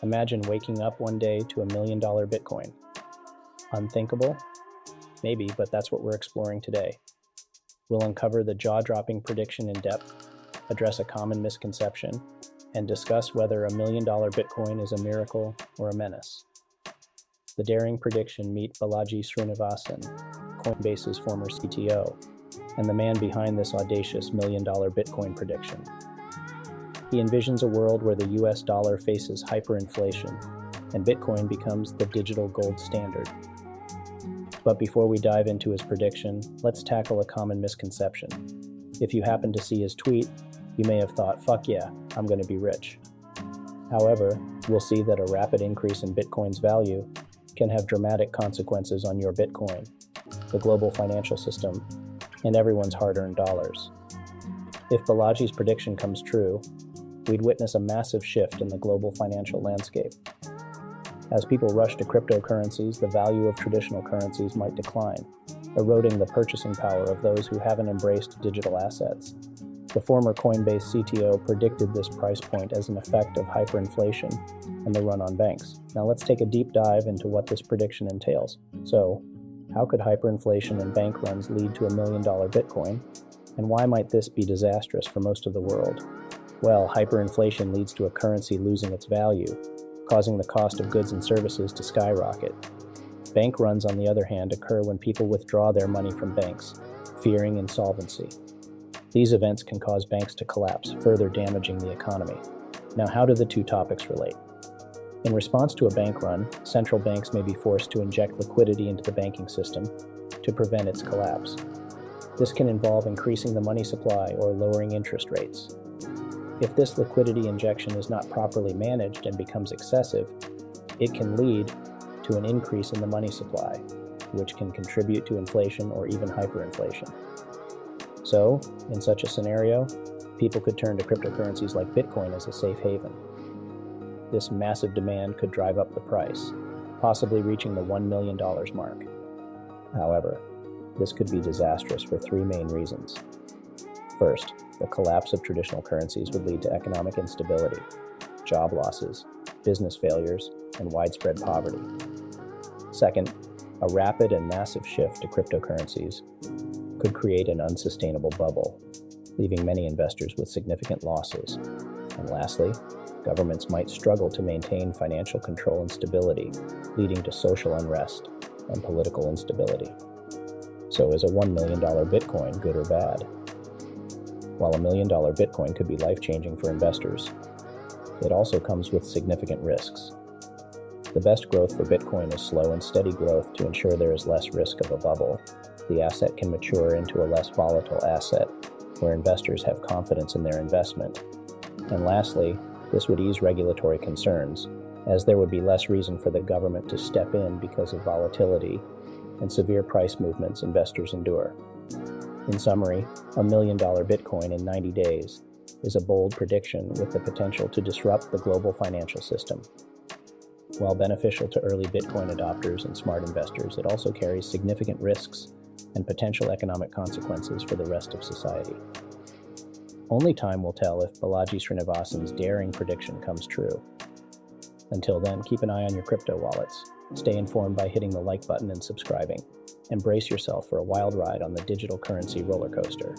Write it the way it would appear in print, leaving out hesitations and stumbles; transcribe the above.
Imagine waking up one day to $1 million Bitcoin. Unthinkable? Maybe, but that's what we're exploring today. We'll uncover the jaw-dropping prediction in depth, address a common misconception, and discuss whether $1 million Bitcoin is a miracle or a menace. The daring prediction: meet Balaji Srinivasan, Coinbase's former CTO, and the man behind this audacious $1 million Bitcoin prediction. He envisions a world where the US dollar faces hyperinflation and Bitcoin becomes the digital gold standard. But before we dive into his prediction, let's tackle a common misconception. If you happen to see his tweet, you may have thought, fuck yeah, I'm going to be rich. However, we'll see that a rapid increase in Bitcoin's value can have dramatic consequences on your Bitcoin, the global financial system, and everyone's hard-earned dollars. If Balaji's prediction comes true, we'd witness a massive shift in the global financial landscape. As people rush to cryptocurrencies, the value of traditional currencies might decline, eroding the purchasing power of those who haven't embraced digital assets. The former Coinbase CTO predicted this price point as an effect of hyperinflation and the run on banks. Now let's take a deep dive into what this prediction entails. So, how could hyperinflation and bank runs lead to $1 million Bitcoin? And why might this be disastrous for most of the world? Well, hyperinflation leads to a currency losing its value, causing the cost of goods and services to skyrocket. Bank runs, on the other hand, occur when people withdraw their money from banks, fearing insolvency. These events can cause banks to collapse, further damaging the economy. Now, how do the two topics relate? In response to a bank run, central banks may be forced to inject liquidity into the banking system to prevent its collapse. This can involve increasing the money supply or lowering interest rates. If this liquidity injection is not properly managed and becomes excessive, it can lead to an increase in the money supply, which can contribute to inflation or even hyperinflation. So, in such a scenario, people could turn to cryptocurrencies like Bitcoin as a safe haven. This massive demand could drive up the price, possibly reaching the $1 million mark. However, this could be disastrous for three main reasons. First, the collapse of traditional currencies would lead to economic instability, job losses, business failures, and widespread poverty. Second, a rapid and massive shift to cryptocurrencies could create an unsustainable bubble, leaving many investors with significant losses. And lastly, governments might struggle to maintain financial control and stability, leading to social unrest and political instability. So is a $1 million Bitcoin good or bad? While $1 million Bitcoin could be life-changing for investors, it also comes with significant risks. The best growth for Bitcoin is slow and steady growth to ensure there is less risk of a bubble. The asset can mature into a less volatile asset, where investors have confidence in their investment. And lastly, this would ease regulatory concerns, as there would be less reason for the government to step in because of volatility and severe price movements investors endure. In summary, $1 million Bitcoin in 90 days is a bold prediction with the potential to disrupt the global financial system. While beneficial to early Bitcoin adopters and smart investors, it also carries significant risks and potential economic consequences for the rest of society. Only time will tell if Balaji Srinivasan's daring prediction comes true. Until then, keep an eye on your crypto wallets. Stay informed by hitting the like button and subscribing. Embrace yourself for a wild ride on the digital currency roller coaster.